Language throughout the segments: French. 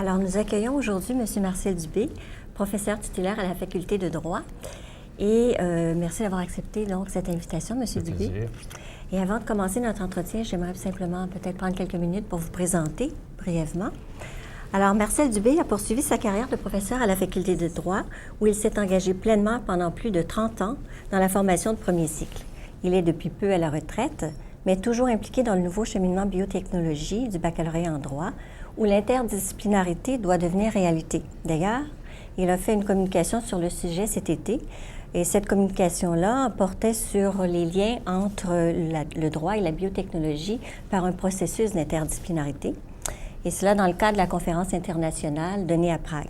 Alors, nous accueillons aujourd'hui M. Marcel Dubé, professeur titulaire à la Faculté de droit. Et merci d'avoir accepté donc cette invitation, M. Dubé. Plaisir. Et avant de commencer notre entretien, j'aimerais simplement peut-être prendre quelques minutes pour vous présenter brièvement. Alors, Marcel Dubé a poursuivi sa carrière de professeur à la Faculté de droit, où il s'est engagé pleinement pendant plus de 30 ans dans la formation de premier cycle. Il est depuis peu à la retraite, mais toujours impliqué dans le nouveau cheminement biotechnologie du baccalauréat en droit, où l'interdisciplinarité doit devenir réalité. D'ailleurs, il a fait une communication sur le sujet cet été, et cette communication-là portait sur les liens entre le droit et la biotechnologie par un processus d'interdisciplinarité, et cela dans le cadre de la conférence internationale donnée à Prague.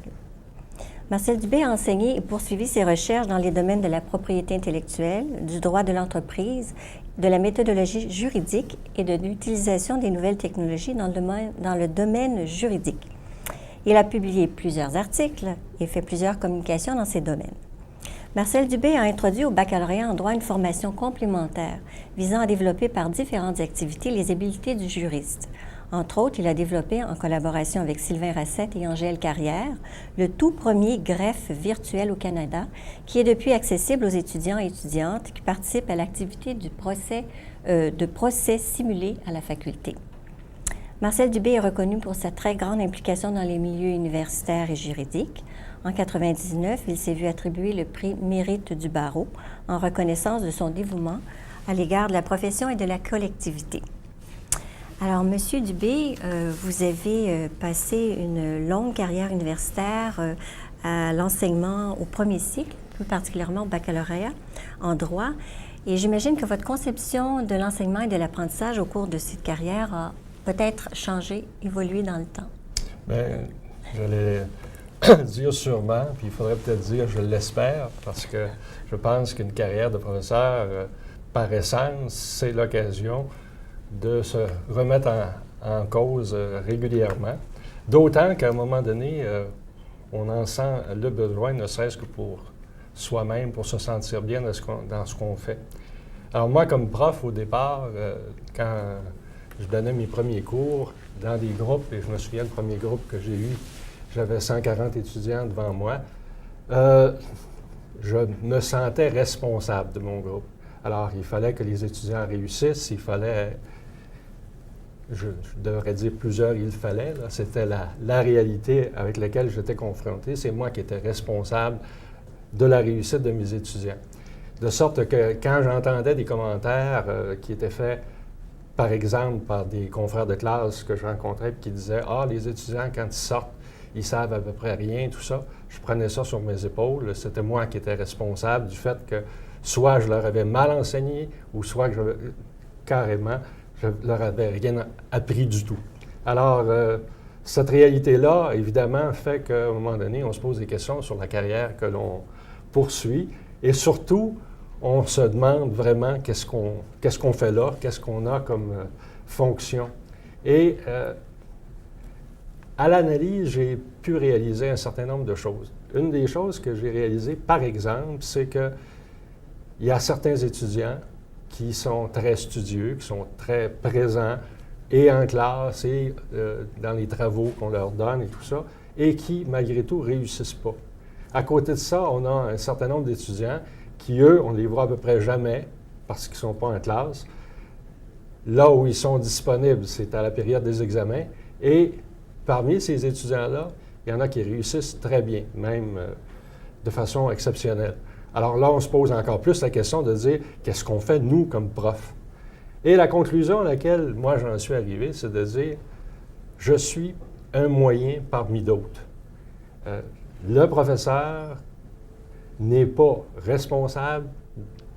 Marcel Dubé a enseigné et poursuivi ses recherches dans les domaines de la propriété intellectuelle, du droit de l'entreprise, de la méthodologie juridique et de l'utilisation des nouvelles technologies dans le domaine juridique. Il a publié plusieurs articles et fait plusieurs communications dans ces domaines. Marcel Dubé a introduit au baccalauréat en droit une formation complémentaire visant à développer par différentes activités les habiletés du juriste. Entre autres, il a développé, en collaboration avec Sylvain Racette et Angèle Carrière, le tout premier greffe virtuel au Canada, qui est depuis accessible aux étudiants et étudiantes qui participent à l'activité de procès simulé à la faculté. Marcel Dubé est reconnu pour sa très grande implication dans les milieux universitaires et juridiques. En 1999, il s'est vu attribuer le prix Mérite du barreau en reconnaissance de son dévouement à l'égard de la profession et de la collectivité. Alors, M. Dubé, vous avez passé une longue carrière universitaire à l'enseignement au premier cycle, plus particulièrement au baccalauréat en droit. Et j'imagine que votre conception de l'enseignement et de l'apprentissage au cours de cette carrière a peut-être changé, évolué dans le temps. Bien, j'allais dire sûrement, puis il faudrait peut-être dire je l'espère, parce que je pense qu'une carrière de professeur, par essence, c'est l'occasion de se remettre en cause régulièrement. D'autant qu'à un moment donné, on en sent le besoin, ne serait-ce que pour soi-même, pour se sentir bien dans ce qu'on fait. Alors moi, comme prof, au départ, quand je donnais mes premiers cours dans des groupes, et je me souviens, le premier groupe que j'ai eu, j'avais 140 étudiants devant moi, je me sentais responsable de mon groupe. Alors, il fallait que les étudiants réussissent, il fallait... Je devrais dire plusieurs, il fallait. C'était la réalité avec laquelle j'étais confronté. C'est moi qui étais responsable de la réussite de mes étudiants. De sorte que quand j'entendais des commentaires qui étaient faits, par exemple, par des confrères de classe que je rencontrais et qui disaient « Ah, les étudiants, quand ils sortent, ils savent à peu près rien, tout ça », je prenais ça sur mes épaules. C'était moi qui étais responsable du fait que soit je leur avais mal enseigné ou soit que carrément, je ne leur avais rien appris du tout. Alors, cette réalité-là, évidemment, fait qu'à un moment donné, on se pose des questions sur la carrière que l'on poursuit. Et surtout, on se demande vraiment qu'est-ce qu'on fait là, qu'est-ce qu'on a comme fonction. Et à l'analyse, j'ai pu réaliser un certain nombre de choses. Une des choses que j'ai réalisées, par exemple, c'est qu'il y a certains étudiants qui sont très studieux, qui sont très présents et en classe et dans les travaux qu'on leur donne et tout ça, et qui, malgré tout, ne réussissent pas. À côté de ça, on a un certain nombre d'étudiants qui, eux, on ne les voit à peu près jamais parce qu'ils ne sont pas en classe. Là où ils sont disponibles, c'est à la période des examens. Et parmi ces étudiants-là, il y en a qui réussissent très bien, même de façon exceptionnelle. Alors là, on se pose encore plus la question de dire qu'est-ce qu'on fait, nous, comme profs. Et la conclusion à laquelle moi j'en suis arrivé, c'est de dire je suis un moyen parmi d'autres. Le professeur n'est pas responsable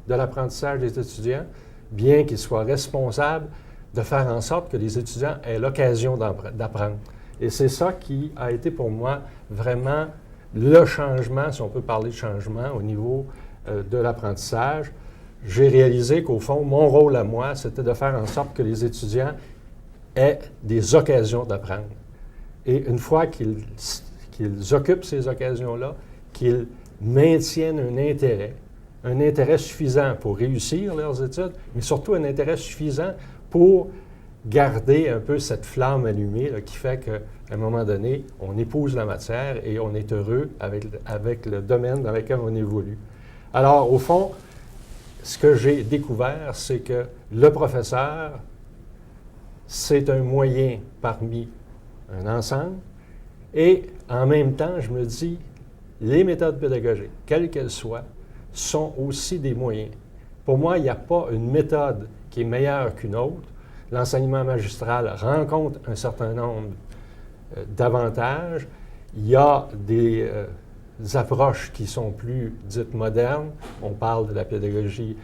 de l'apprentissage des étudiants, bien qu'il soit responsable de faire en sorte que les étudiants aient l'occasion d'apprendre. Et c'est ça qui a été pour moi vraiment le changement, si on peut parler de changement au niveau de l'apprentissage. J'ai réalisé qu'au fond, mon rôle à moi, c'était de faire en sorte que les étudiants aient des occasions d'apprendre. Et une fois qu'ils occupent ces occasions-là, qu'ils maintiennent un intérêt suffisant pour réussir leurs études, mais surtout un intérêt suffisant pour garder un peu cette flamme allumée là, qui fait qu'à un moment donné, on épouse la matière et on est heureux avec le domaine dans lequel on évolue. Alors, au fond, ce que j'ai découvert, c'est que le professeur, c'est un moyen parmi un ensemble et en même temps, je me dis, les méthodes pédagogiques, quelles qu'elles soient, sont aussi des moyens. Pour moi, il n'y a pas une méthode qui est meilleure qu'une autre. L'enseignement magistral rencontre un certain nombre d'avantages. Il y a des approches qui sont plus dites modernes. On parle de la pédagogie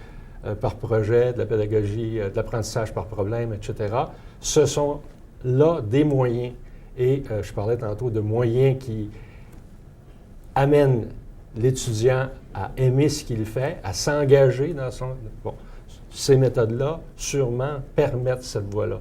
par projet, de la pédagogie de l'apprentissage par problème, etc. Ce sont là des moyens. Et je parlais tantôt de moyens qui amènent l'étudiant à aimer ce qu'il fait, à s'engager dans son... Bon, ces méthodes-là, sûrement, permettent cette voie-là.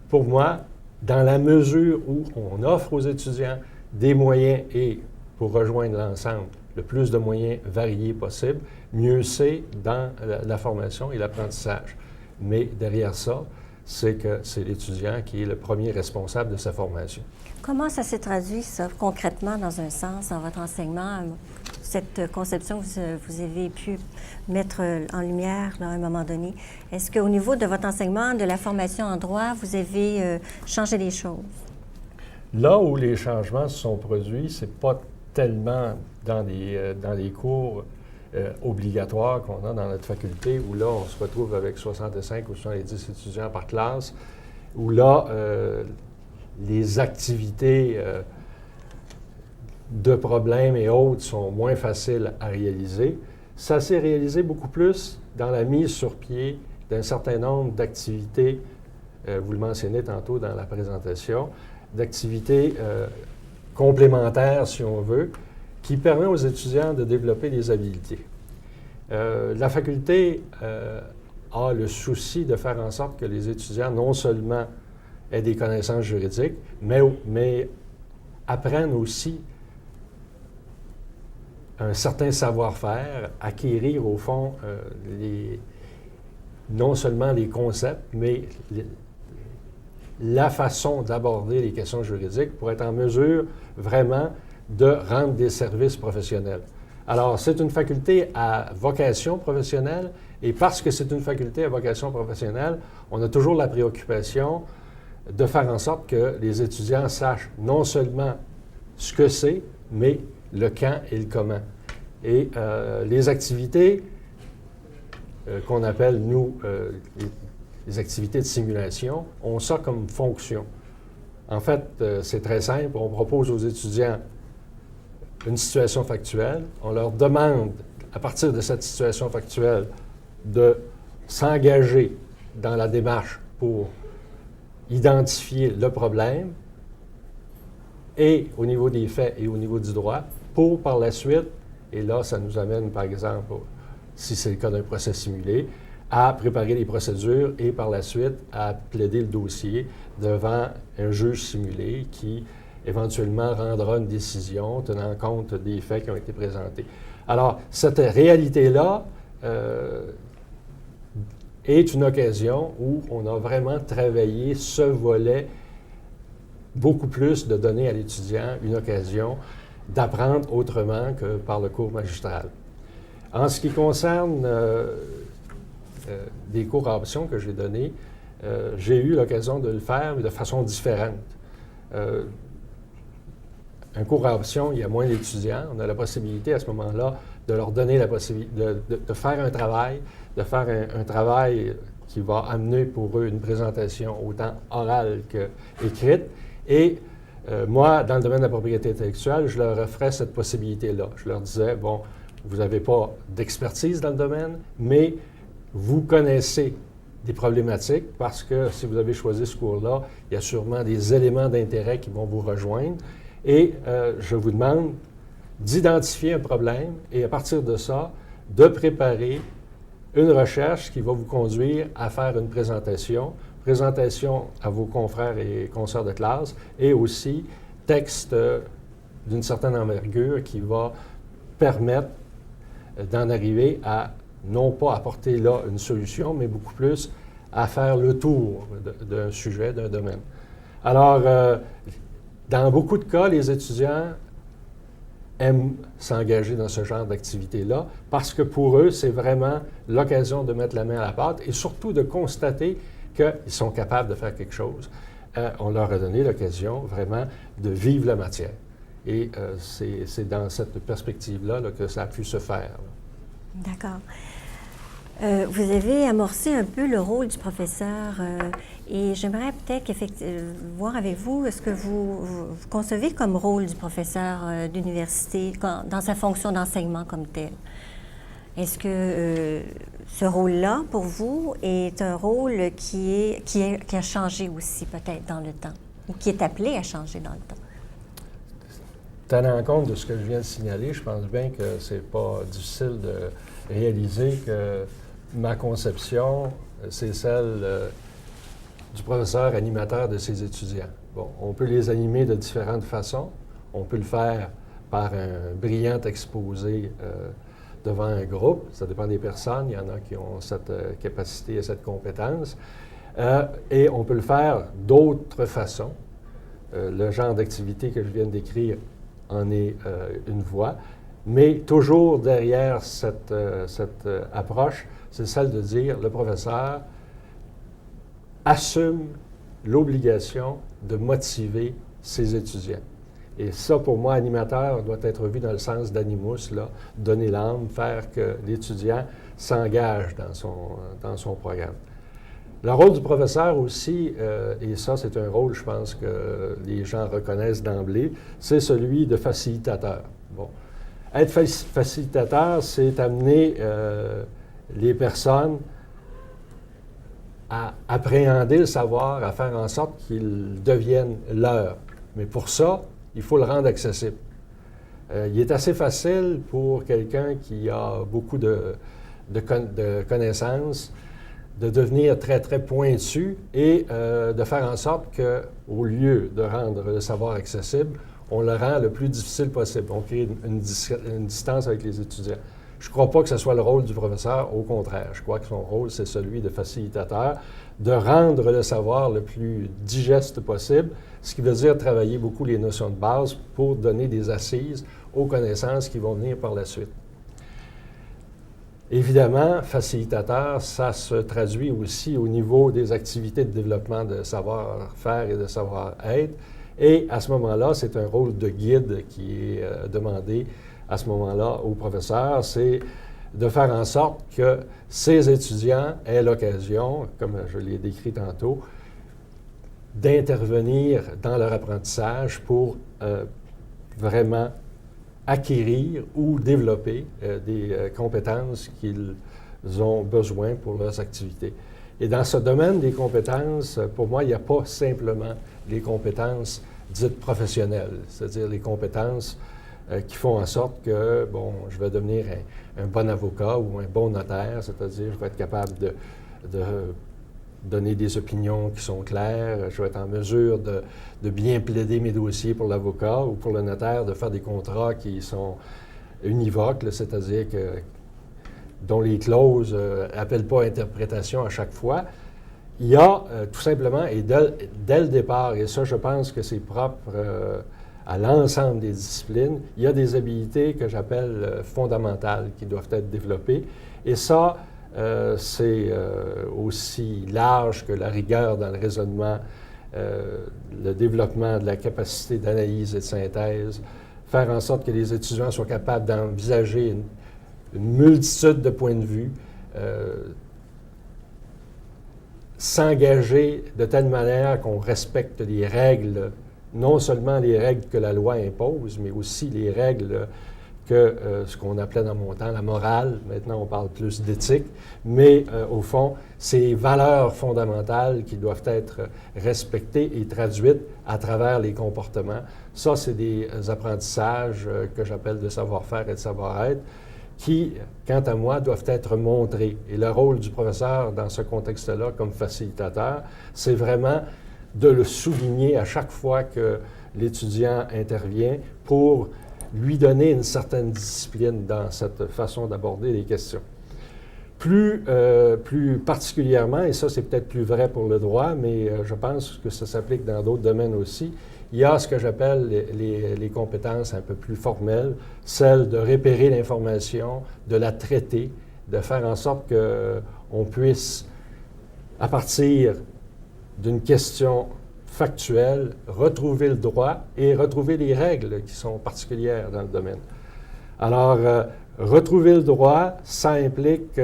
Pour moi, dans la mesure où on offre aux étudiants des moyens et, pour rejoindre l'ensemble, le plus de moyens variés possible, mieux c'est dans la formation et l'apprentissage. Mais derrière ça, c'est que c'est l'étudiant qui est le premier responsable de sa formation. Comment ça s'est traduit, ça, concrètement, dans un sens, dans votre enseignement, cette conception que vous avez pu mettre en lumière là, à un moment donné? Est-ce qu'au niveau de votre enseignement, de la formation en droit, vous avez changé les choses? Là où les changements se sont produits, c'est pas tellement dans les cours obligatoires qu'on a dans notre faculté, où là, on se retrouve avec 65 ou 70 étudiants par classe, où là, les activités de problèmes et autres sont moins faciles à réaliser. Ça s'est réalisé beaucoup plus dans la mise sur pied d'un certain nombre d'activités, vous le mentionnez tantôt dans la présentation, d'activités complémentaires, si on veut, qui permet aux étudiants de développer des habiletés. La faculté a le souci de faire en sorte que les étudiants non seulement aient des connaissances juridiques, mais apprennent aussi un certain savoir-faire, acquérir au fond non seulement les concepts, mais la façon d'aborder les questions juridiques pour être en mesure vraiment de rendre des services professionnels. Alors, c'est une faculté à vocation professionnelle, et parce que c'est une faculté à vocation professionnelle, on a toujours la préoccupation de faire en sorte que les étudiants sachent non seulement ce que c'est, mais le quand et le comment. Et les activités qu'on appelle, nous, les activités de simulation, ont ça comme fonction. En fait, c'est très simple. On propose aux étudiants une situation factuelle. On leur demande, à partir de cette situation factuelle, de s'engager dans la démarche pour identifier le problème, et au niveau des faits et au niveau du droit, pour par la suite, et là, ça nous amène, par exemple, si c'est le cas d'un procès simulé, à préparer les procédures et par la suite à plaider le dossier devant un juge simulé qui éventuellement rendra une décision tenant compte des faits qui ont été présentés. Alors, cette réalité-là est une occasion où on a vraiment travaillé ce volet, beaucoup plus de donner à l'étudiant une occasion d'apprendre autrement que par le cours magistral. En ce qui concerne des cours à option que j'ai donnés, j'ai eu l'occasion de le faire, mais de façon différente. Un cours à option, il y a moins d'étudiants. On a la possibilité à ce moment-là de leur donner la possibilité de faire un travail, un travail qui va amener pour eux une présentation autant orale qu'écrite. Et moi, dans le domaine de la propriété intellectuelle, je leur offrais cette possibilité-là. Je leur disais, bon, vous n'avez pas d'expertise dans le domaine, mais vous connaissez des problématiques parce que si vous avez choisi ce cours-là, il y a sûrement des éléments d'intérêt qui vont vous rejoindre. Et je vous demande d'identifier un problème et à partir de ça, de préparer une recherche qui va vous conduire à faire une présentation à vos confrères et consoeurs de classe et aussi texte d'une certaine envergure qui va permettre d'en arriver à non pas apporter là une solution, mais beaucoup plus à faire le tour d'un sujet, d'un domaine. Alors, dans beaucoup de cas, les étudiants aiment s'engager dans ce genre d'activité-là parce que pour eux, c'est vraiment l'occasion de mettre la main à la pâte et surtout de constater qu'ils sont capables de faire quelque chose. On leur a donné l'occasion vraiment de vivre la matière. Et c'est dans cette perspective-là là, que ça a pu se faire. D'accord. Vous avez amorcé un peu le rôle du professeur et j'aimerais peut-être voir avec vous, est-ce que vous concevez comme rôle du professeur d'université dans sa fonction d'enseignement comme tel? Est-ce que ce rôle-là, pour vous, est un rôle qui a changé aussi peut-être dans le temps ou qui est appelé à changer dans le temps? Tenant compte de ce que je viens de signaler, je pense bien que c'est pas difficile de réaliser que ma conception, c'est celle du professeur animateur de ses étudiants. Bon, on peut les animer de différentes façons. On peut le faire par un brillant exposé devant un groupe. Ça dépend des personnes. Il y en a qui ont cette capacité et cette compétence. Et on peut le faire d'autres façons. Le genre d'activité que je viens de décrire en est une voie. Mais toujours derrière cette approche, c'est celle de dire le professeur assume l'obligation de motiver ses étudiants. Et ça, pour moi, animateur doit être vu dans le sens d'animus, là, donner l'âme, faire que l'étudiant s'engage dans son programme. Le rôle du professeur aussi, et ça, c'est un rôle, je pense, que les gens reconnaissent d'emblée, c'est celui de facilitateur. Bon. Être facilitateur, c'est amener les personnes à appréhender le savoir, à faire en sorte qu'il devienne leur. Mais pour ça, il faut le rendre accessible. Il est assez facile pour quelqu'un qui a beaucoup de connaissances de devenir très, très pointu et de faire en sorte qu'au lieu de rendre le savoir accessible, on le rend le plus difficile possible. On crée une distance avec les étudiants. Je ne crois pas que ce soit le rôle du professeur, au contraire. Je crois que son rôle, c'est celui de facilitateur, de rendre le savoir le plus digeste possible, ce qui veut dire travailler beaucoup les notions de base pour donner des assises aux connaissances qui vont venir par la suite. Évidemment, facilitateur, ça se traduit aussi au niveau des activités de développement de savoir-faire et de savoir-être. Et à ce moment-là, c'est un rôle de guide qui est demandé à ce moment-là au professeur, c'est de faire en sorte que ses étudiants aient l'occasion, comme je l'ai décrit tantôt, d'intervenir dans leur apprentissage pour vraiment acquérir ou développer des compétences qu'ils ont besoin pour leurs activités. Et dans ce domaine des compétences, pour moi, il n'y a pas simplement les compétences dites professionnelles, c'est-à-dire les compétences qui font en sorte que, bon, je vais devenir un bon avocat ou un bon notaire, c'est-à-dire je vais être capable de donner des opinions qui sont claires, je vais être en mesure de bien plaider mes dossiers pour l'avocat ou pour le notaire, de faire des contrats qui sont univoques, c'est-à-dire dont les clauses n'appellent pas interprétation à chaque fois. Il y a tout simplement, et dès le départ, et ça je pense que c'est propre à l'ensemble des disciplines, il y a des habiletés que j'appelle fondamentales qui doivent être développées. Et ça, c'est aussi large que la rigueur dans le raisonnement, le développement de la capacité d'analyse et de synthèse, faire en sorte que les étudiants soient capables d'envisager une multitude de points de vue, s'engager de telle manière qu'on respecte les règles, non seulement les règles que la loi impose, mais aussi les règles que ce qu'on appelait dans mon temps la morale. Maintenant, on parle plus d'éthique, mais au fond, ces valeurs fondamentales qui doivent être respectées et traduites à travers les comportements. Ça, c'est des apprentissages que j'appelle de savoir-faire et de savoir-être qui, quant à moi, doivent être montrés. Et le rôle du professeur dans ce contexte-là, comme facilitateur, c'est vraiment de le souligner à chaque fois que l'étudiant intervient pour lui donner une certaine discipline dans cette façon d'aborder les questions. Plus particulièrement, et ça c'est peut-être plus vrai pour le droit, mais je pense que ça s'applique dans d'autres domaines aussi, il y a ce que j'appelle les compétences un peu plus formelles, celles de repérer l'information, de la traiter, de faire en sorte qu'on puisse, à partir d'une question factuelle, retrouver le droit et retrouver les règles qui sont particulières dans le domaine. Alors, retrouver le droit, ça implique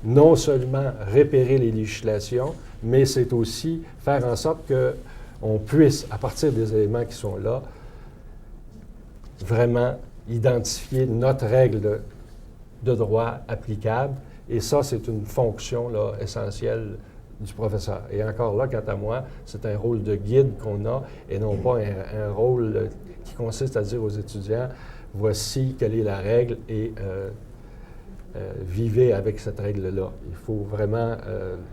non seulement repérer les législations, mais c'est aussi faire en sorte qu'on puisse, à partir des éléments qui sont là, vraiment identifier notre règle de droit applicable. Et ça, c'est une fonction là, essentielle du professeur. Et encore là, quant à moi, c'est un rôle de guide qu'on a et non pas un rôle qui consiste à dire aux étudiants « Voici quelle est la règle et vivez avec cette règle-là ». Il faut vraiment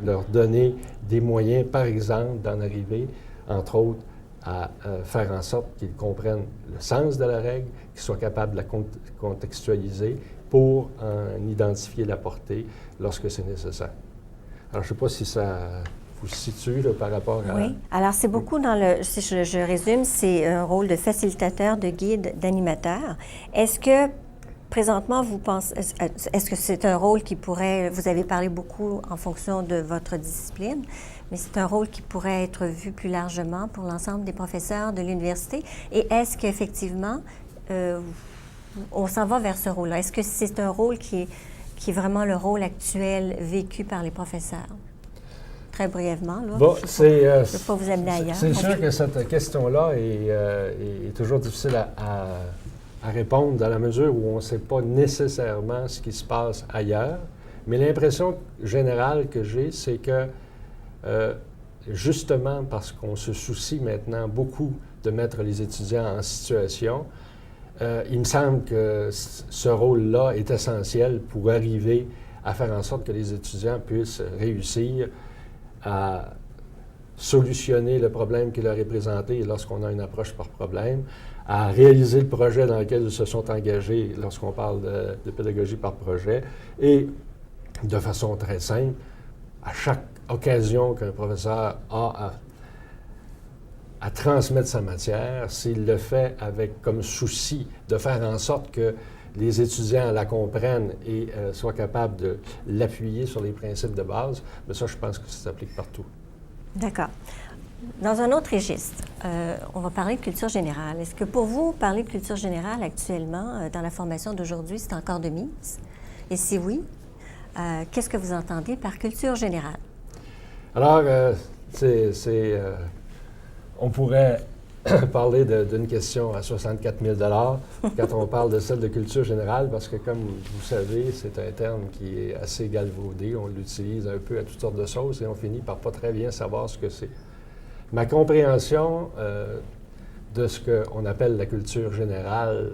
leur donner des moyens, par exemple, d'en arriver, entre autres, à faire en sorte qu'ils comprennent le sens de la règle, qu'ils soient capables de la contextualiser pour en identifier la portée lorsque c'est nécessaire. Alors, je ne sais pas si ça vous situe là, par rapport à... Oui. Alors, c'est beaucoup dans le... Si je résume, c'est un rôle de facilitateur, de guide, d'animateur. Est-ce que, présentement, vous pensez... Est-ce que c'est un rôle qui pourrait... Vous avez parlé beaucoup en fonction de votre discipline, mais c'est un rôle qui pourrait être vu plus largement pour l'ensemble des professeurs de l'université. Et est-ce qu'effectivement, on s'en va vers ce rôle-là? Est-ce que c'est un rôle qui est vraiment le rôle actuel vécu par les professeurs? Très brièvement, là. Bon, je ne veux pas vous amener ailleurs. C'est sûr que cette question-là est toujours difficile à répondre dans la mesure où on ne sait pas nécessairement ce qui se passe ailleurs. Mais l'impression générale que j'ai, c'est que justement parce qu'on se soucie maintenant beaucoup de mettre les étudiants en situation, il me semble que ce rôle-là est essentiel pour arriver à faire en sorte que les étudiants puissent réussir à solutionner le problème qui leur est présenté lorsqu'on a une approche par problème, à réaliser le projet dans lequel ils se sont engagés lorsqu'on parle de pédagogie par projet, et de façon très simple, à chaque occasion qu'un professeur a à transmettre sa matière, s'il le fait avec comme souci de faire en sorte que les étudiants la comprennent et soient capables de l'appuyer sur les principes de base, mais ça, je pense que ça s'applique partout. D'accord. Dans un autre registre, on va parler de culture générale. Est-ce que pour vous, parler de culture générale actuellement, dans la formation d'aujourd'hui, c'est encore de mise? Et si oui, qu'est-ce que vous entendez par culture générale? Alors, on pourrait parler d'une question à 64 000 quand on parle de celle de culture générale, parce que, comme vous savez, c'est un terme qui est assez galvaudé. On l'utilise un peu à toutes sortes de sauces et on finit par pas très bien savoir ce que c'est. Ma compréhension de ce qu'on appelle la culture générale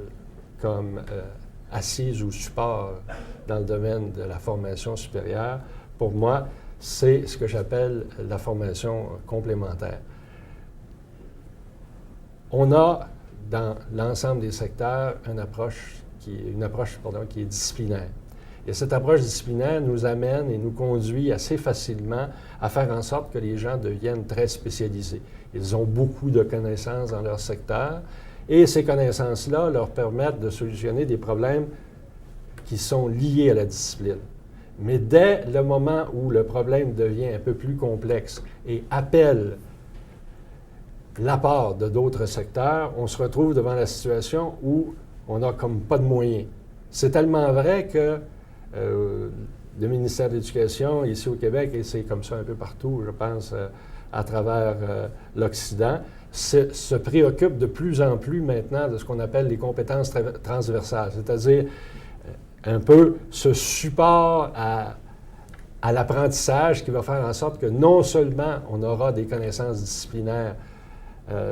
comme assise ou support dans le domaine de la formation supérieure, pour moi, c'est ce que j'appelle la formation complémentaire. On a, dans l'ensemble des secteurs, une approche qui est disciplinaire. Et cette approche disciplinaire nous amène et nous conduit assez facilement à faire en sorte que les gens deviennent très spécialisés. Ils ont beaucoup de connaissances dans leur secteur et ces connaissances-là leur permettent de solutionner des problèmes qui sont liés à la discipline. Mais dès le moment où le problème devient un peu plus complexe et appelle l'apport de d'autres secteurs, on se retrouve devant la situation où on n'a comme pas de moyens. C'est tellement vrai que le ministère de l'Éducation, ici au Québec, et c'est comme ça un peu partout, je pense, à travers l'Occident, se préoccupe de plus en plus maintenant de ce qu'on appelle les compétences transversales, c'est-à-dire un peu ce support à l'apprentissage qui va faire en sorte que non seulement on aura des connaissances disciplinaires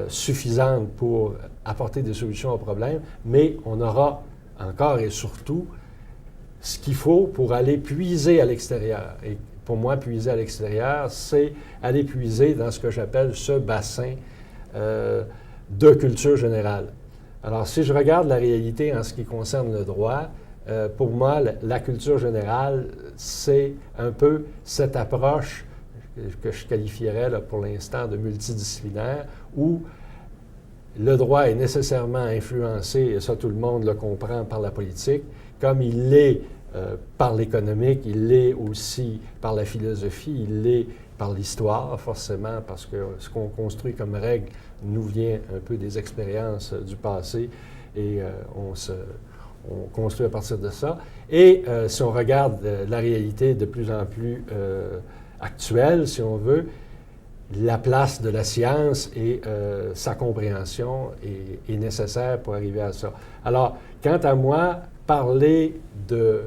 suffisantes pour apporter des solutions aux problèmes, mais on aura encore et surtout ce qu'il faut pour aller puiser à l'extérieur. Et pour moi, puiser à l'extérieur, c'est aller puiser dans ce que j'appelle ce bassin de culture générale. Alors, si je regarde la réalité en ce qui concerne le droit, pour moi, la culture générale, c'est un peu cette approche que je qualifierais là, pour l'instant de multidisciplinaire, où le droit est nécessairement influencé, et ça tout le monde le comprend, par la politique, comme il l'est par l'économique, il l'est aussi par la philosophie, il l'est par l'histoire, forcément, parce que ce qu'on construit comme règle nous vient un peu des expériences du passé et on construit à partir de ça. Et si on regarde la réalité de plus en plus actuelle, si on veut, la place de la science et sa compréhension est nécessaire pour arriver à ça. Alors, quant à moi, parler de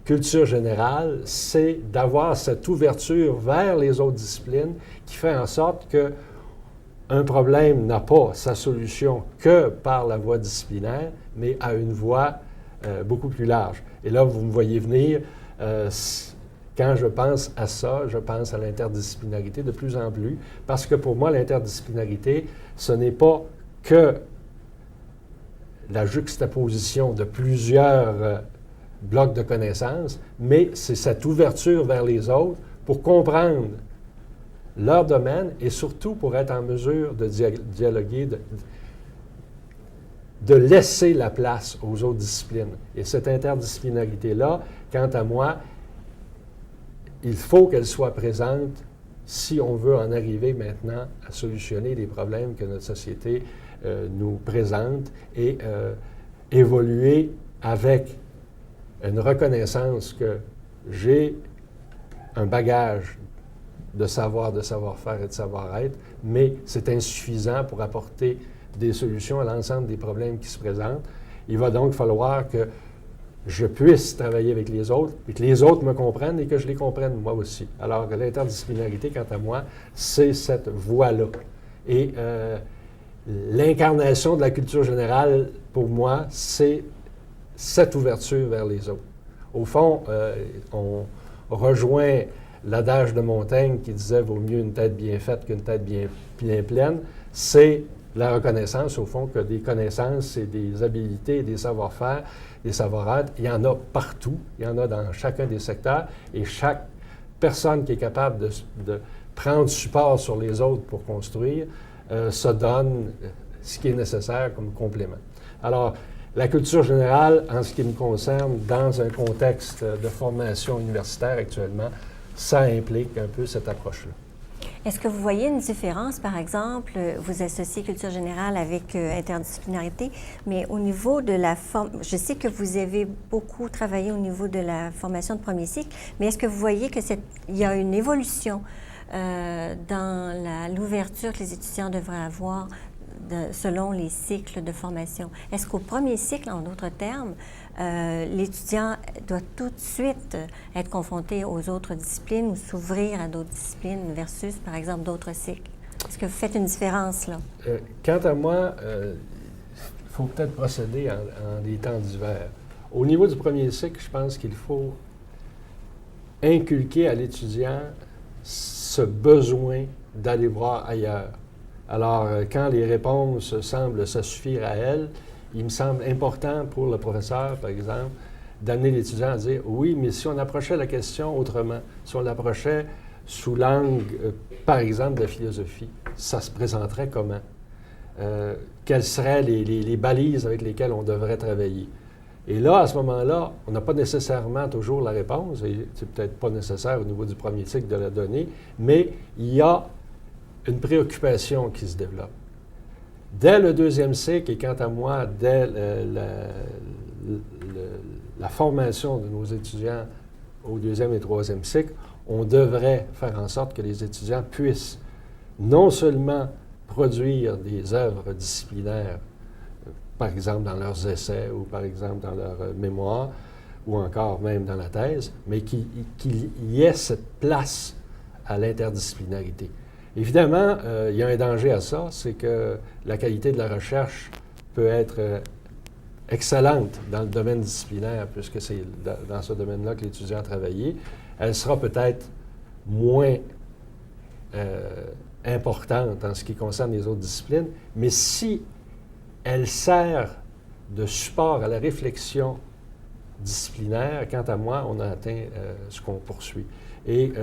culture générale, c'est d'avoir cette ouverture vers les autres disciplines qui fait en sorte qu'un problème n'a pas sa solution que par la voie disciplinaire, mais à une voie beaucoup plus large. Et là, vous me voyez venir, quand je pense à ça, je pense à l'interdisciplinarité de plus en plus, parce que pour moi, l'interdisciplinarité, ce n'est pas que la juxtaposition de plusieurs blocs de connaissances, mais c'est cette ouverture vers les autres pour comprendre leur domaine et surtout pour être en mesure de dialoguer, de laisser la place aux autres disciplines. Et cette interdisciplinarité-là, quant à moi, il faut qu'elle soit présente si on veut en arriver maintenant à solutionner les problèmes que notre société nous présente et évoluer avec une reconnaissance que j'ai un bagage de savoir, de savoir-faire et de savoir-être, mais c'est insuffisant pour apporter des solutions à l'ensemble des problèmes qui se présentent. Il va donc falloir que je puisse travailler avec les autres et que les autres me comprennent et que je les comprenne moi aussi. Alors, l'interdisciplinarité, quant à moi, c'est cette voie-là. Et l'incarnation de la culture générale, pour moi, c'est cette ouverture vers les autres. Au fond, on rejoint l'adage de Montaigne qui disait « Vaut mieux une tête bien faite qu'une tête bien pleine ». C'est la reconnaissance, au fond, que des connaissances et des habiletés et des savoir-faire, des savoir-être, il y en a partout, il y en a dans chacun des secteurs, et chaque personne qui est capable de prendre support sur les autres pour construire se donne ce qui est nécessaire comme complément. Alors, la culture générale, en ce qui me concerne, dans un contexte de formation universitaire actuellement, ça implique un peu cette approche-là. Est-ce que vous voyez une différence, par exemple, vous associez culture générale avec interdisciplinarité, mais au niveau de la forme, je sais que vous avez beaucoup travaillé au niveau de la formation de premier cycle, mais est-ce que vous voyez qu'il y a une évolution dans l'ouverture que les étudiants devraient avoir selon les cycles de formation? Est-ce qu'au premier cycle, en d'autres termes, l'étudiant doit tout de suite être confronté aux autres disciplines ou s'ouvrir à d'autres disciplines versus, par exemple, d'autres cycles? Est-ce que vous faites une différence là? Quant à moi, il faut peut-être procéder en des temps divers. Au niveau du premier cycle, je pense qu'il faut inculquer à l'étudiant ce besoin d'aller voir ailleurs. Alors, quand les réponses semblent se suffire à elles, il me semble important pour le professeur, par exemple, d'amener l'étudiant à dire « Oui, mais si on approchait la question autrement, si on l'approchait sous l'angle, par exemple, de la philosophie, ça se présenterait comment? Quelles seraient les balises avec lesquelles on devrait travailler? » Et là, à ce moment-là, on n'a pas nécessairement toujours la réponse, et c'est peut-être pas nécessaire au niveau du premier cycle de la donner, mais il y a une préoccupation qui se développe. Dès le deuxième cycle, et quant à moi, dès la formation de nos étudiants au deuxième et troisième cycle, on devrait faire en sorte que les étudiants puissent non seulement produire des œuvres disciplinaires, par exemple dans leurs essais ou par exemple dans leur mémoire, ou encore même dans la thèse, mais qu'il y ait cette place à l'interdisciplinarité. Évidemment, il y a un danger à ça, c'est que la qualité de la recherche peut être excellente dans le domaine disciplinaire, puisque c'est dans ce domaine-là que l'étudiant a travaillé. Elle sera peut-être moins importante en ce qui concerne les autres disciplines, mais si elle sert de support à la réflexion disciplinaire, quant à moi, on a atteint ce qu'on poursuit. Et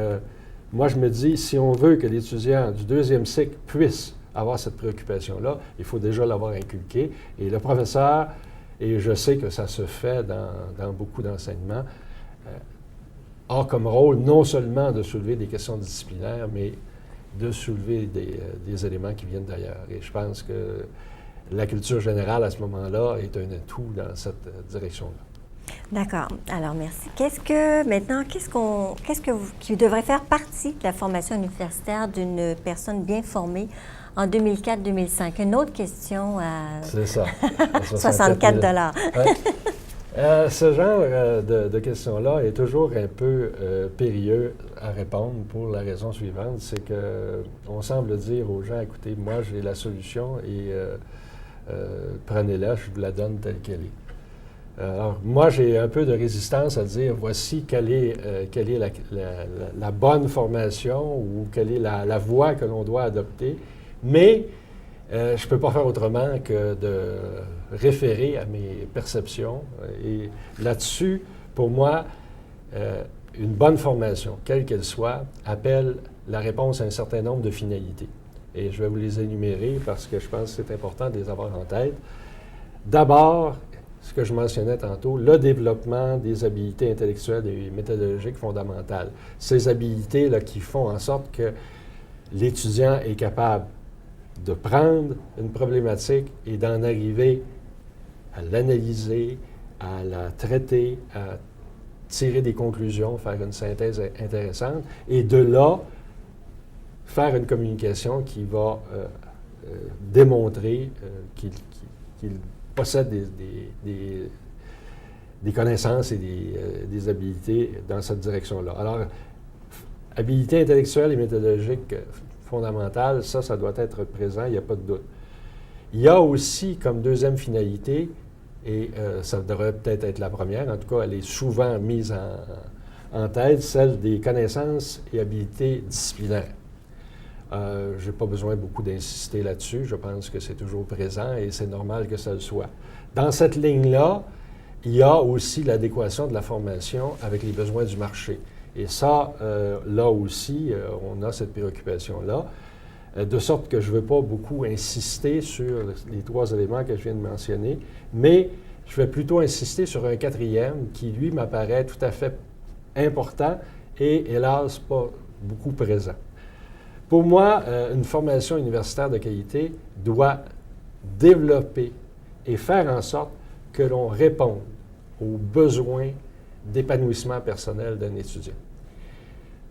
moi, je me dis, si on veut que l'étudiant du deuxième cycle puisse avoir cette préoccupation-là, il faut déjà l'avoir inculqué. Et le professeur, et je sais que ça se fait dans beaucoup d'enseignements, a comme rôle non seulement de soulever des questions disciplinaires, mais de soulever des éléments qui viennent d'ailleurs. Et je pense que la culture générale, à ce moment-là, est un atout dans cette direction-là. D'accord. Alors, merci. Qui devrait faire partie de la formation universitaire d'une personne bien formée en 2004-2005? Une autre question à... C'est ça. 64 $. Ouais. Ce genre de questions-là est toujours un peu périlleux à répondre pour la raison suivante, c'est qu'on semble dire aux gens, écoutez, moi j'ai la solution et prenez-la, je vous la donne telle qu'elle est. Alors, moi, j'ai un peu de résistance à dire, voici quelle est la bonne formation ou quelle est la voie que l'on doit adopter, mais je ne peux pas faire autrement que de référer à mes perceptions. Et là-dessus, pour moi, une bonne formation, quelle qu'elle soit, appelle la réponse à un certain nombre de finalités. Et je vais vous les énumérer parce que je pense que c'est important de les avoir en tête. D'abord, ce que je mentionnais tantôt, le développement des habiletés intellectuelles et méthodologiques fondamentales. Ces habiletés-là qui font en sorte que l'étudiant est capable de prendre une problématique et d'en arriver à l'analyser, à la traiter, à tirer des conclusions, faire une synthèse intéressante, et de là, faire une communication qui va démontrer qu'il possède des connaissances et des habiletés dans cette direction-là. Alors, habileté intellectuelle et méthodologique fondamentale, ça doit être présent, il n'y a pas de doute. Il y a aussi comme deuxième finalité, et ça devrait peut-être être la première, en tout cas, elle est souvent mise en tête, celle des connaissances et habiletés disciplinaires. Je n'ai pas besoin beaucoup d'insister là-dessus. Je pense que c'est toujours présent et c'est normal que ça le soit. Dans cette ligne-là, il y a aussi l'adéquation de la formation avec les besoins du marché. Et ça, là aussi, on a cette préoccupation-là, de sorte que je ne veux pas beaucoup insister sur les trois éléments que je viens de mentionner, mais je vais plutôt insister sur un quatrième qui, lui, m'apparaît tout à fait important et, hélas, pas beaucoup présent. Pour moi, une formation universitaire de qualité doit développer et faire en sorte que l'on réponde aux besoins d'épanouissement personnel d'un étudiant.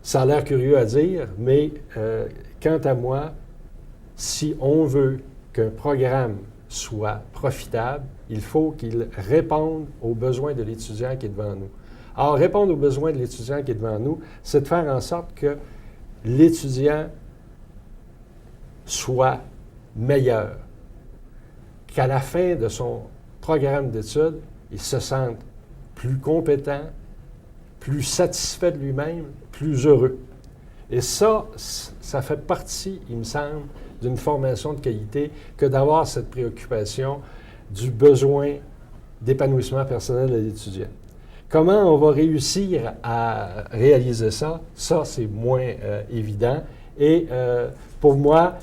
Ça a l'air curieux à dire, mais quant à moi, si on veut qu'un programme soit profitable, il faut qu'il réponde aux besoins de l'étudiant qui est devant nous. Alors, répondre aux besoins de l'étudiant qui est devant nous, c'est de faire en sorte que l'étudiant soit meilleur, qu'à la fin de son programme d'études, il se sente plus compétent, plus satisfait de lui-même, plus heureux. Et ça fait partie, il me semble, d'une formation de qualité que d'avoir cette préoccupation du besoin d'épanouissement personnel de l'étudiant. Comment on va réussir à réaliser ça? Ça, c'est moins évident. Et pour moi,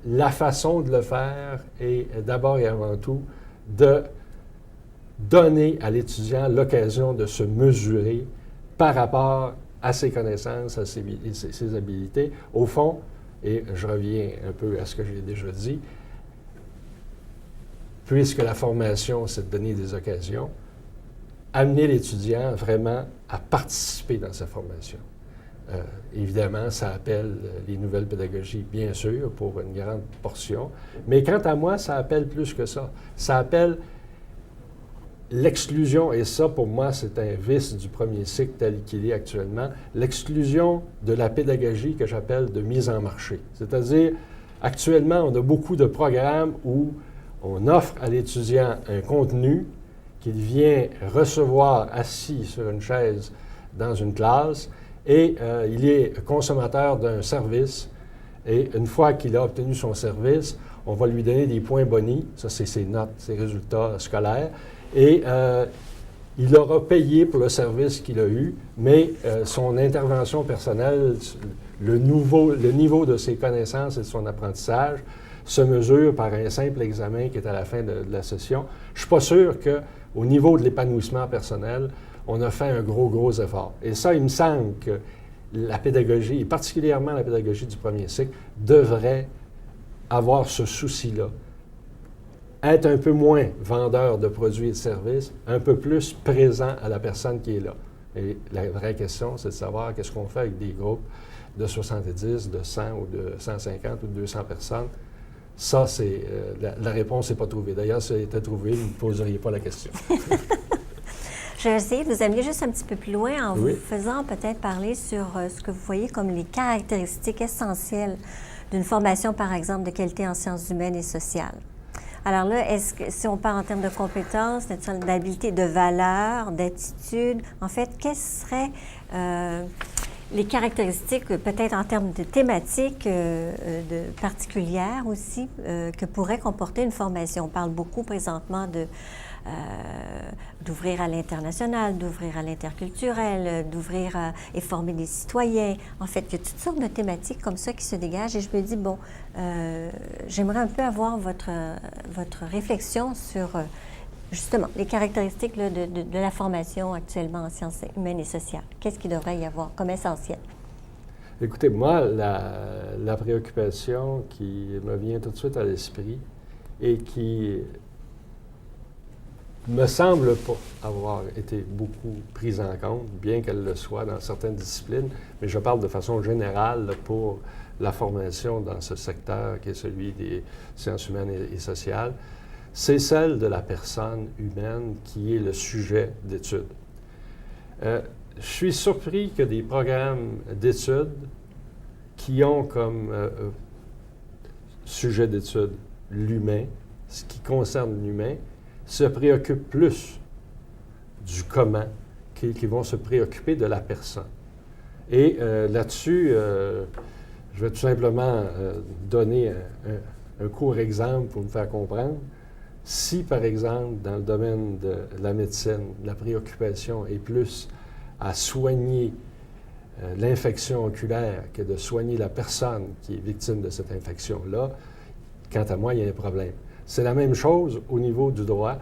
la façon de le faire est d'abord et avant tout de donner à l'étudiant l'occasion de se mesurer par rapport à ses connaissances, à ses habiletés. Au fond, et je reviens un peu à ce que j'ai déjà dit, puisque la formation, c'est de donner des occasions, amener l'étudiant vraiment à participer dans sa formation. Évidemment, ça appelle les nouvelles pédagogies, bien sûr, pour une grande portion, mais quant à moi, ça appelle plus que ça. Ça appelle l'exclusion, et ça, pour moi, c'est un vice du premier cycle tel qu'il est actuellement, l'exclusion de la pédagogie que j'appelle de mise en marché. C'est-à-dire, actuellement, on a beaucoup de programmes où on offre à l'étudiant un contenu qu'il vient recevoir assis sur une chaise dans une classe, et il est consommateur d'un service, et une fois qu'il a obtenu son service, on va lui donner des points boni, ça c'est ses notes, ses résultats scolaires, et il aura payé pour le service qu'il a eu, mais son intervention personnelle, le niveau de ses connaissances et de son apprentissage se mesure par un simple examen qui est à la fin de la session. Je ne suis pas sûr qu'au niveau de l'épanouissement personnel, on a fait un gros effort. Et ça, il me semble que la pédagogie, et particulièrement la pédagogie du premier cycle, devrait avoir ce souci-là. Être un peu moins vendeur de produits et de services, un peu plus présent à la personne qui est là. Et la vraie question, c'est de savoir qu'est-ce qu'on fait avec des groupes de 70, de 100 ou de 150 ou de 200 personnes. Ça, c'est la réponse n'est pas trouvée. D'ailleurs, si elle était trouvée, vous ne poseriez pas la question. Je vais essayer de vous amener juste un petit peu plus loin en vous faisant peut-être parler sur ce que vous voyez comme les caractéristiques essentielles d'une formation, par exemple, de qualité en sciences humaines et sociales. Alors là, est-ce que si on parle en termes de compétences, d'habileté, de valeurs, d'attitude, en fait, quelles seraient les caractéristiques, peut-être en termes de thématiques particulières aussi, que pourrait comporter une formation? On parle beaucoup présentement d'ouvrir à l'international, d'ouvrir à l'interculturel, d'ouvrir et former des citoyens. En fait, il y a toutes sortes de thématiques comme ça qui se dégagent et je me dis, bon, j'aimerais un peu avoir votre réflexion sur justement les caractéristiques là, de la formation actuellement en sciences humaines et sociales. Qu'est-ce qu'il devrait y avoir comme essentiel? Écoutez, moi, la préoccupation qui me vient tout de suite à l'esprit et qui me semble pas avoir été beaucoup prise en compte, bien qu'elle le soit dans certaines disciplines, mais je parle de façon générale là, pour la formation dans ce secteur qui est celui des sciences humaines et sociales, c'est celle de la personne humaine qui est le sujet d'étude. Je suis surpris que des programmes d'études qui ont comme sujet d'étude l'humain, ce qui concerne l'humain, se préoccupent plus du comment qui vont se préoccuper de la personne. Et là-dessus, je vais tout simplement donner un court exemple pour me faire comprendre. Si, par exemple, dans le domaine de la médecine, la préoccupation est plus à soigner l'infection oculaire que de soigner la personne qui est victime de cette infection-là, quant à moi, il y a un problème. C'est la même chose au niveau du droit.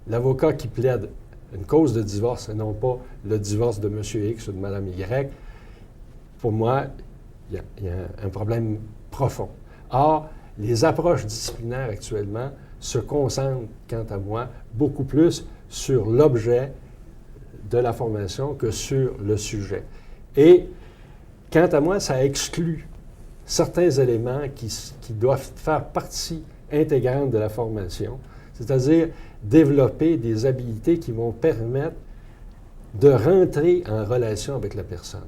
L'avocat qui plaide une cause de divorce et non pas le divorce de M. X ou de Mme Y, pour moi, il y a un problème profond. Or, les approches disciplinaires actuellement se concentrent, quant à moi, beaucoup plus sur l'objet de la formation que sur le sujet. Et, quant à moi, ça exclut certains éléments qui doivent faire partie intégrante de la formation, c'est-à-dire développer des habiletés qui vont permettre de rentrer en relation avec la personne.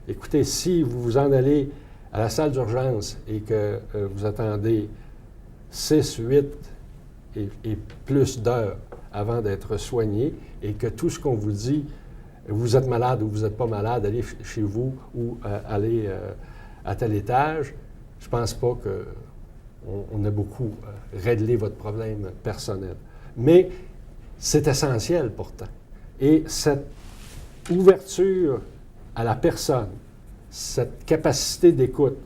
Écoutez, si vous vous en allez à la salle d'urgence et que vous attendez 6, 8 et plus d'heures avant d'être soigné et que tout ce qu'on vous dit, vous êtes malade ou vous n'êtes pas malade, allez chez vous ou allez à tel étage, je ne pense pas qu'on a beaucoup réglé votre problème personnel. Mais c'est essentiel pourtant. Et cette ouverture à la personne, cette capacité d'écoute,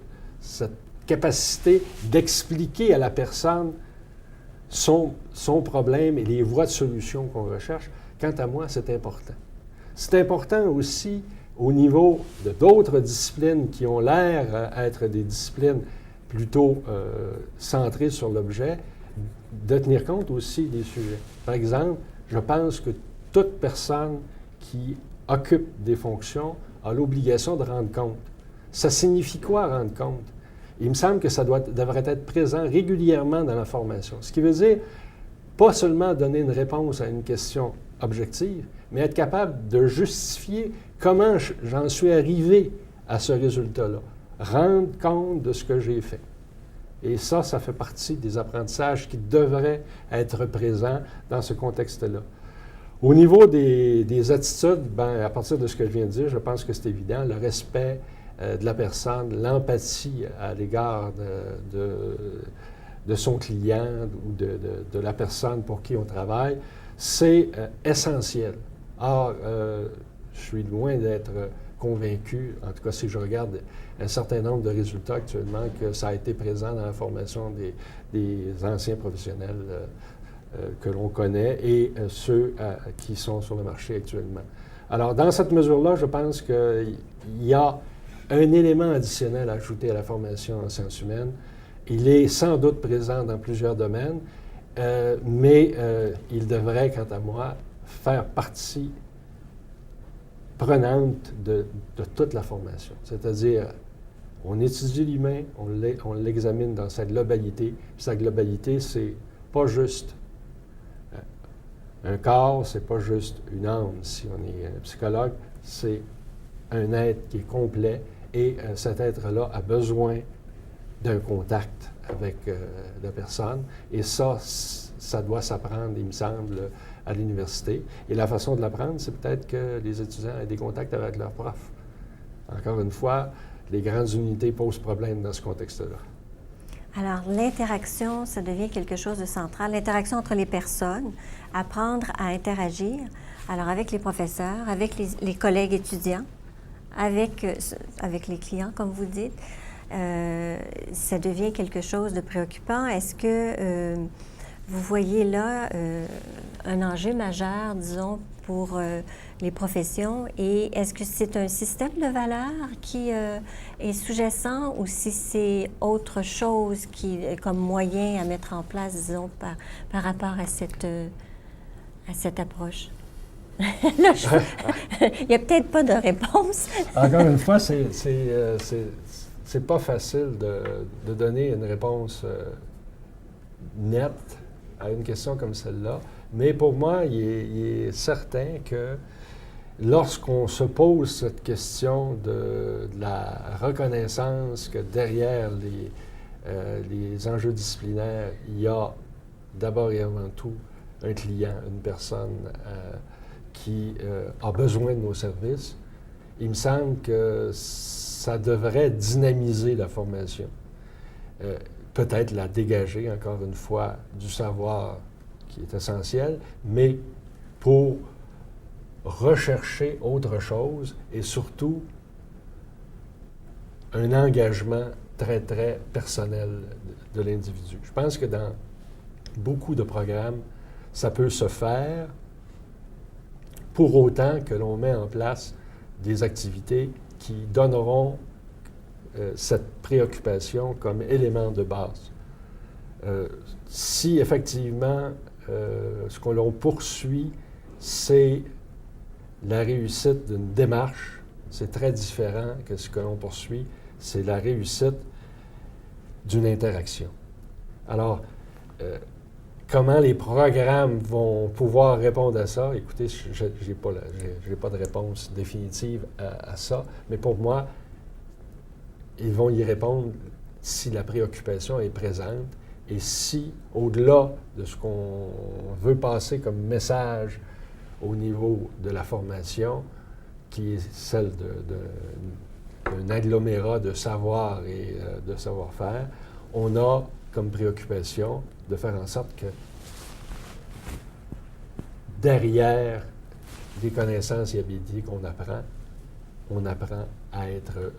cette capacité d'expliquer à la personne son problème et les voies de solution qu'on recherche, quant à moi, c'est important. C'est important aussi au niveau de d'autres disciplines qui ont l'air d'être des disciplines plutôt centrées sur l'objet, de tenir compte aussi des sujets. Par exemple, je pense que toute personne qui occupe des fonctions a l'obligation de rendre compte. Ça signifie quoi, rendre compte? Il me semble que ça devrait être présent régulièrement dans la formation. Ce qui veut dire, pas seulement donner une réponse à une question objective, mais être capable de justifier comment j'en suis arrivé à ce résultat-là. Rendre compte de ce que j'ai fait. Et ça fait partie des apprentissages qui devraient être présents dans ce contexte-là. Au niveau des attitudes, à partir de ce que je viens de dire, je pense que c'est évident, le respect de la personne, l'empathie à l'égard de son client ou de la personne pour qui on travaille, c'est essentiel Or, je suis loin d'être convaincu, en tout cas si je regarde un certain nombre de résultats actuellement, que ça a été présent dans la formation des anciens professionnels que l'on connaît et ceux qui sont sur le marché actuellement. Alors, dans cette mesure-là, je pense qu'il y a un élément additionnel à ajouter à la formation en sciences humaines. Il est sans doute présent dans plusieurs domaines, mais il devrait, quant à moi, faire partie prenante de toute la formation. C'est-à-dire, on étudie l'humain, on l'examine dans sa globalité. Puis sa globalité, c'est pas juste un corps, c'est pas juste une âme. Si on est un psychologue, c'est un être qui est complet et cet être-là a besoin d'un contact avec la personne. Et ça doit s'apprendre, il me semble, à l'université. Et la façon de l'apprendre, c'est peut-être que les étudiants aient des contacts avec leurs profs. Encore une fois, les grandes unités posent problème dans ce contexte-là. Alors, l'interaction, ça devient quelque chose de central. L'interaction entre les personnes, apprendre à interagir, alors avec les professeurs, avec les collègues étudiants, avec les clients, comme vous dites, ça devient quelque chose de préoccupant. Est-ce que vous voyez là un enjeu majeur, disons, pour les professions? Et est-ce que c'est un système de valeurs qui est sous-jacent ou si c'est autre chose qui comme moyen à mettre en place, disons, par rapport à cette approche? Là, il n'y a peut-être pas de réponse. Encore une fois, c'est pas facile de donner une réponse nette à une question comme celle-là, mais pour moi, il est certain que lorsqu'on se pose cette question de la reconnaissance que derrière les enjeux disciplinaires, il y a d'abord et avant tout un client, une personne qui a besoin de nos services, il me semble que ça devrait dynamiser la formation. Peut-être la dégager, encore une fois, du savoir qui est essentiel, mais pour rechercher autre chose et surtout un engagement très, très personnel de l'individu. Je pense que dans beaucoup de programmes, ça peut se faire pour autant que l'on met en place des activités qui donneront cette préoccupation comme élément de base. Si effectivement, ce que l'on poursuit, c'est la réussite d'une démarche, c'est très différent que ce que l'on poursuit, c'est la réussite d'une interaction. Alors, comment les programmes vont pouvoir répondre à ça? Écoutez, je n'ai pas de réponse définitive à ça, mais pour moi, ils vont y répondre si la préoccupation est présente et si, au-delà de ce qu'on veut passer comme message au niveau de la formation, qui est celle d'un agglomérat de savoir et de savoir-faire, on a comme préoccupation de faire en sorte que derrière les connaissances et habilités qu'on apprend, on apprend à être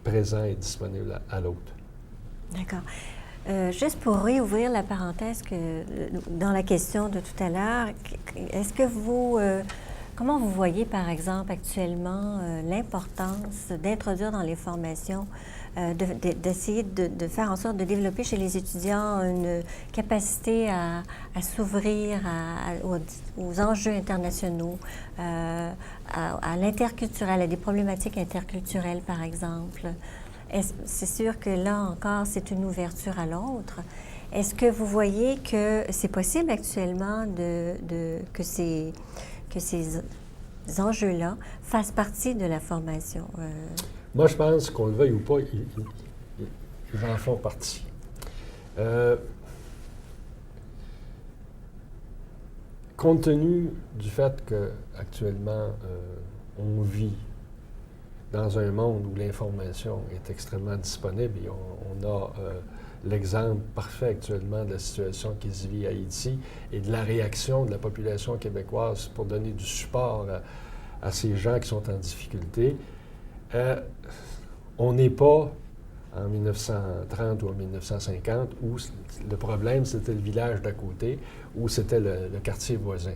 présent et disponible à l'autre. D'accord. Juste pour réouvrir la parenthèse dans la question de tout à l'heure, est-ce que vous, comment vous voyez par exemple actuellement l'importance d'introduire dans les formations, d'essayer de faire en sorte de développer chez les étudiants une capacité à s'ouvrir aux enjeux internationaux, à l'interculturel, à des problématiques interculturelles par exemple? C'est sûr que là encore, c'est une ouverture à l'autre. Est-ce que vous voyez que c'est possible actuellement que ces enjeux-là fassent partie de la formation? Moi, je pense qu'on le veuille ou pas, ils en font partie. Compte tenu du fait qu'actuellement, on vit dans un monde où l'information est extrêmement disponible et on a l'exemple parfait actuellement de la situation qui se vit à Haïti et de la réaction de la population québécoise pour donner du support à ces gens qui sont en difficulté. On n'est pas en 1930 ou en 1950 où le problème c'était le village d'à côté, où c'était le quartier voisin.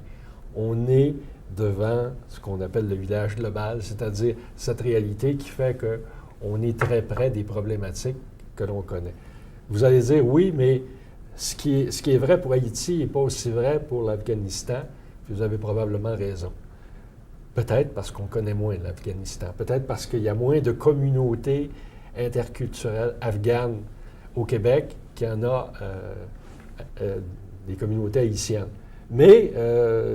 On est devant ce qu'on appelle le village global, c'est-à-dire cette réalité qui fait qu'on est très près des problématiques que l'on connaît. Vous allez dire, oui, mais ce qui est vrai pour Haïti n'est pas aussi vrai pour l'Afghanistan. Vous avez probablement raison. Peut-être parce qu'on connaît moins l'Afghanistan. Peut-être parce qu'il y a moins de communautés interculturelles afghanes au Québec qu'il y en a des communautés haïtiennes. Mais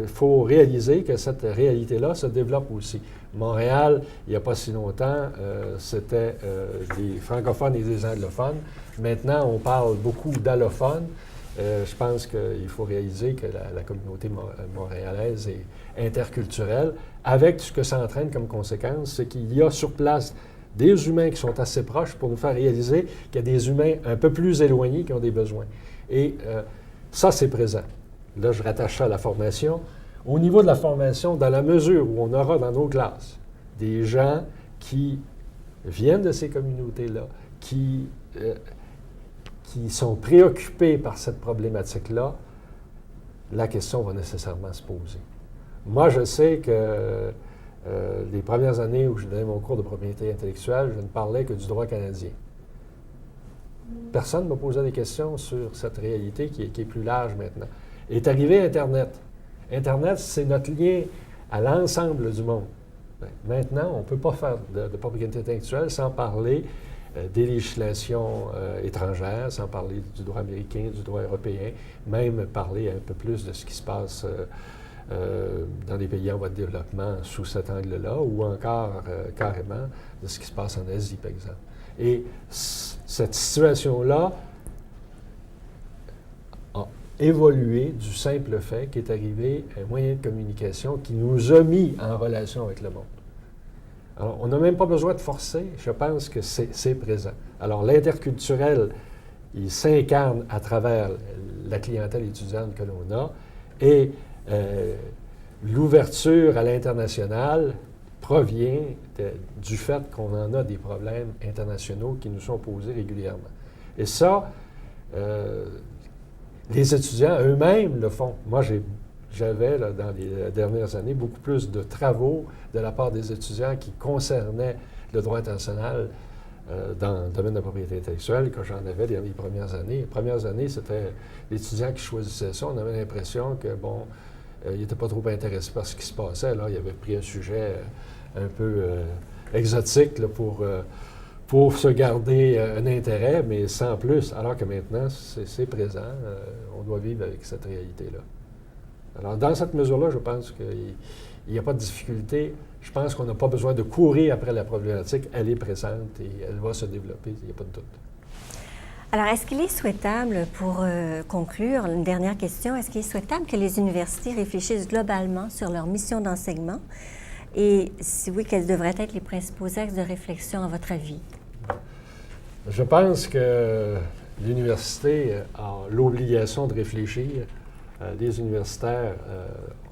il faut réaliser que cette réalité-là se développe aussi. Montréal, il n'y a pas si longtemps, c'était des francophones et des anglophones. Maintenant, on parle beaucoup d'allophones. Je pense qu'il faut réaliser que la communauté montréalaise est interculturelle, avec ce que ça entraîne comme conséquence, c'est qu'il y a sur place des humains qui sont assez proches pour nous faire réaliser qu'il y a des humains un peu plus éloignés qui ont des besoins. Et ça, c'est présent. Là, je rattache ça à la formation. Au niveau de la formation, dans la mesure où on aura dans nos classes des gens qui viennent de ces communautés-là, qui sont préoccupés par cette problématique-là, la question va nécessairement se poser. Moi, je sais que les premières années où je donnais mon cours de propriété intellectuelle, je ne parlais que du droit canadien. Personne ne me posait des questions sur cette réalité qui est plus large maintenant. Est arrivé Internet. Internet, c'est notre lien à l'ensemble du monde. Maintenant, on ne peut pas faire de propriété intellectuelle sans parler des législations étrangères, sans parler du droit américain, du droit européen, même parler un peu plus de ce qui se passe dans des pays en voie de développement sous cet angle-là, ou encore carrément de ce qui se passe en Asie, par exemple. Et cette situation-là a évolué du simple fait qu'est arrivé un moyen de communication qui nous a mis en relation avec le monde. Alors, on n'a même pas besoin de forcer, je pense que c'est présent. Alors, l'interculturel, il s'incarne à travers la clientèle étudiante que l'on a, et l'ouverture à l'international provient du fait qu'on en a des problèmes internationaux qui nous sont posés régulièrement. Et ça, les étudiants eux-mêmes le font. Moi, j'avais, dans les dernières années, beaucoup plus de travaux de la part des étudiants qui concernaient le droit international dans le domaine de la propriété intellectuelle que j'en avais dans les premières années. Les premières années, c'était l'étudiant qui choisissait ça. On avait l'impression que, bon, il n'était pas trop intéressé par ce qui se passait. Là, il avait pris un sujet un peu exotique là, pour se garder un intérêt, mais sans plus, alors que maintenant, c'est présent. On doit vivre avec cette réalité-là. Alors, dans cette mesure-là, je pense qu'il n'y a pas de difficulté. Je pense qu'on n'a pas besoin de courir après la problématique. Elle est présente et elle va se développer, il n'y a pas de doute. Alors, est-ce qu'il est souhaitable, pour conclure, une dernière question, est-ce qu'il est souhaitable que les universités réfléchissent globalement sur leur mission d'enseignement? Et si oui, quels devraient être les principaux axes de réflexion à votre avis? Je pense que l'université a l'obligation de réfléchir. Les universitaires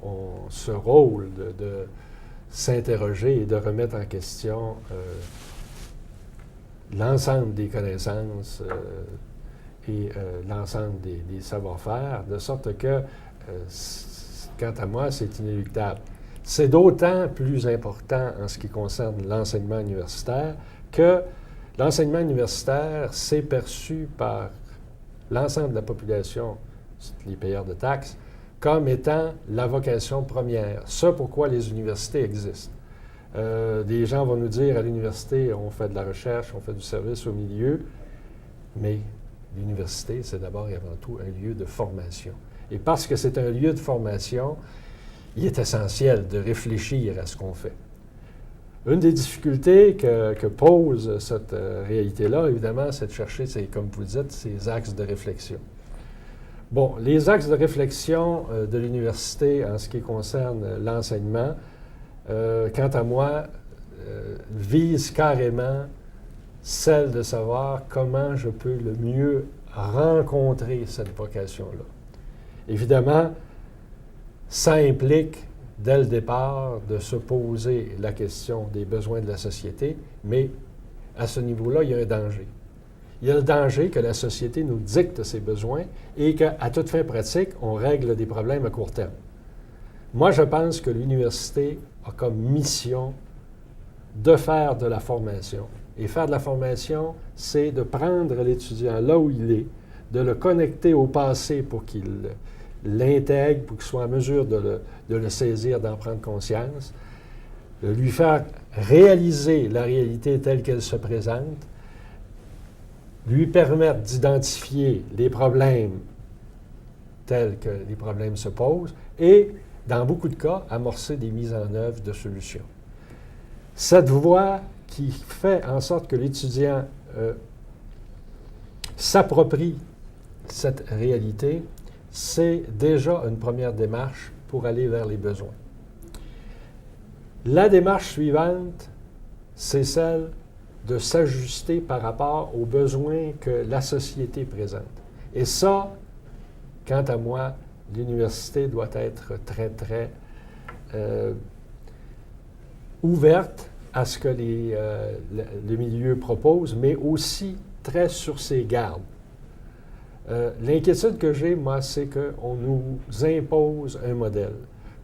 ont ce rôle de s'interroger et de remettre en question l'ensemble des connaissances et l'ensemble des savoir-faire, de sorte que, quant à moi, c'est inéluctable. C'est d'autant plus important en ce qui concerne l'enseignement universitaire que l'enseignement universitaire, c'est perçu par l'ensemble de la population, les payeurs de taxes, comme étant la vocation première, ce pourquoi les universités existent. Des gens vont nous dire, à l'université, on fait de la recherche, on fait du service au milieu, mais l'université, c'est d'abord et avant tout un lieu de formation. Et parce que c'est un lieu de formation, il est essentiel de réfléchir à ce qu'on fait. Une des difficultés que pose cette réalité-là, évidemment, c'est de chercher, comme vous dites, ces axes de réflexion. Bon, les axes de réflexion de l'université en ce qui concerne l'enseignement, quant à moi, visent carrément celle de savoir comment je peux le mieux rencontrer cette vocation-là. Évidemment, ça implique, dès le départ, de se poser la question des besoins de la société, mais à ce niveau-là, il y a un danger. Il y a le danger que la société nous dicte ses besoins et qu'à toute fin pratique, on règle des problèmes à court terme. Moi, je pense que l'université a comme mission de faire de la formation. Et faire de la formation, c'est de prendre l'étudiant là où il est, de le connecter au passé pour qu'il l'intègre, pour qu'il soit en mesure de le saisir, d'en prendre conscience, de lui faire réaliser la réalité telle qu'elle se présente, lui permettre d'identifier les problèmes tels que les problèmes se posent et, dans beaucoup de cas, amorcer des mises en œuvre de solutions. Cette voie qui fait en sorte que l'étudiant s'approprie cette réalité, c'est déjà une première démarche pour aller vers les besoins. La démarche suivante, c'est celle de s'ajuster par rapport aux besoins que la société présente. Et ça, quant à moi, l'université doit être très, très ouverte à ce que le milieu propose, mais aussi très sur ses gardes. L'inquiétude que j'ai, moi, c'est qu'on nous impose un modèle,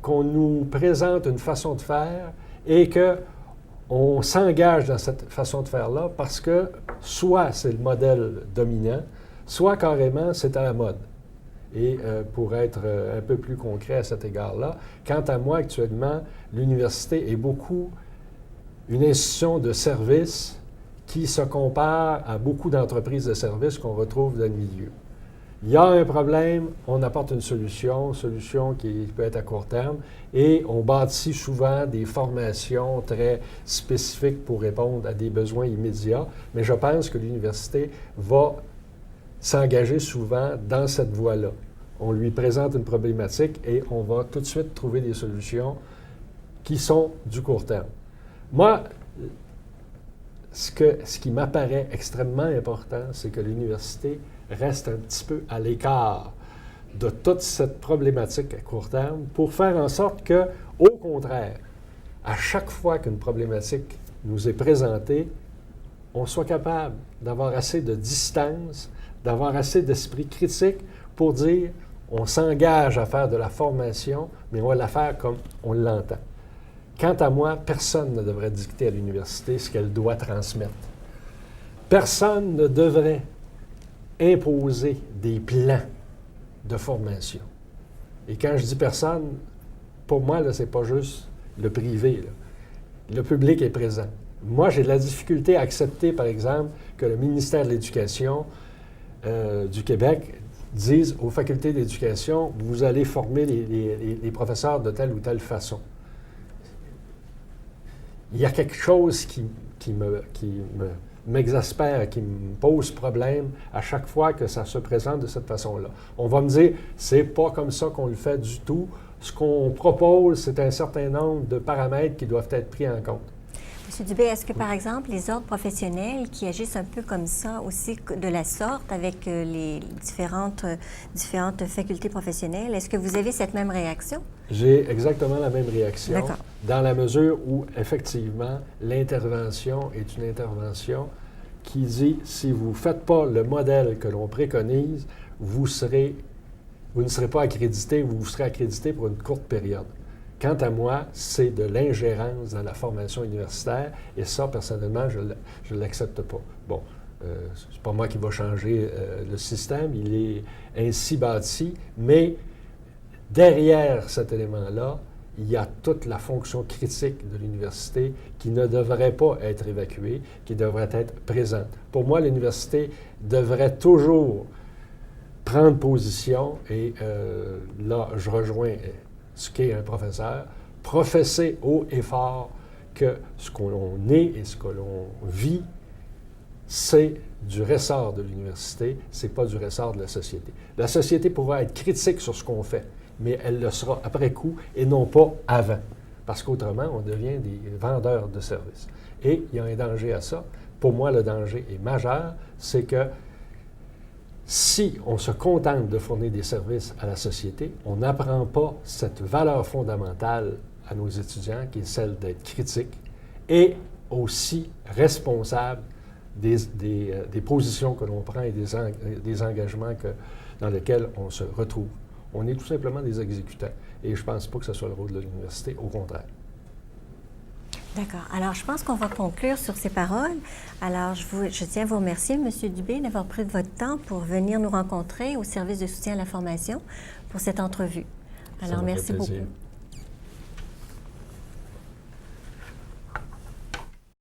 qu'on nous présente une façon de faire et qu'on s'engage dans cette façon de faire-là parce que soit c'est le modèle dominant, soit carrément c'est à la mode. Et pour être un peu plus concret à cet égard-là, quant à moi, actuellement, l'université est beaucoup une institution de service qui se compare à beaucoup d'entreprises de services qu'on retrouve dans le milieu. Il y a un problème, on apporte une solution qui peut être à court terme, et on bâtit souvent des formations très spécifiques pour répondre à des besoins immédiats, mais je pense que l'université va s'engager souvent dans cette voie-là. On lui présente une problématique et on va tout de suite trouver des solutions qui sont du court terme. Moi, ce qui m'apparaît extrêmement important, c'est que l'université reste un petit peu à l'écart de toute cette problématique à court terme pour faire en sorte que, au contraire, à chaque fois qu'une problématique nous est présentée, on soit capable d'avoir assez de distance, d'avoir assez d'esprit critique pour dire on s'engage à faire de la formation, mais on va la faire comme on l'entend. Quant à moi, personne ne devrait dicter à l'université ce qu'elle doit transmettre. Personne ne devrait imposer des plans de formation. Et quand je dis personne, pour moi, ce n'est pas juste le privé. Là. Le public est présent. Moi, j'ai de la difficulté à accepter, par exemple, que le ministère de l'Éducation du Québec dise aux facultés d'éducation, vous allez former les professeurs de telle ou telle façon. Il y a quelque chose qui m'exaspère, qui me pose problème à chaque fois que ça se présente de cette façon-là. On va me dire, c'est pas comme ça qu'on le fait du tout. Ce qu'on propose, c'est un certain nombre de paramètres qui doivent être pris en compte. M. Dubé, est-ce que, par exemple, les ordres professionnels qui agissent un peu comme ça, aussi de la sorte, avec les différentes facultés professionnelles, est-ce que vous avez cette même réaction? J'ai exactement la même réaction, D'accord. Dans la mesure où, effectivement, l'intervention est une intervention qui dit, si vous ne faites pas le modèle que l'on préconise, vous ne serez pas accrédité, vous serez accrédité pour une courte période. Quant à moi, c'est de l'ingérence dans la formation universitaire, et ça, personnellement, je ne l'accepte pas. Bon, c'est pas moi qui va changer le système, il est ainsi bâti, mais derrière cet élément-là, il y a toute la fonction critique de l'université qui ne devrait pas être évacuée, qui devrait être présente. Pour moi, l'université devrait toujours prendre position, et là, je rejoins ce qu'est un professeur, professer haut et fort que ce qu'on est et ce que l'on vit, c'est du ressort de l'université, c'est pas du ressort de la société. La société pourra être critique sur ce qu'on fait, mais elle le sera après coup et non pas avant, parce qu'autrement, on devient des vendeurs de services. Et il y a un danger à ça. Pour moi, le danger est majeur, c'est que si on se contente de fournir des services à la société, on n'apprend pas cette valeur fondamentale à nos étudiants, qui est celle d'être critique et aussi responsable des positions que l'on prend et des engagements dans lesquels on se retrouve. On est tout simplement des exécutants. Et je ne pense pas que ce soit le rôle de l'université, au contraire. D'accord. Alors, je pense qu'on va conclure sur ces paroles. Alors, je tiens à vous remercier, M. Dubé, d'avoir pris de votre temps pour venir nous rencontrer au service de soutien à la formation pour cette entrevue. Alors, merci beaucoup.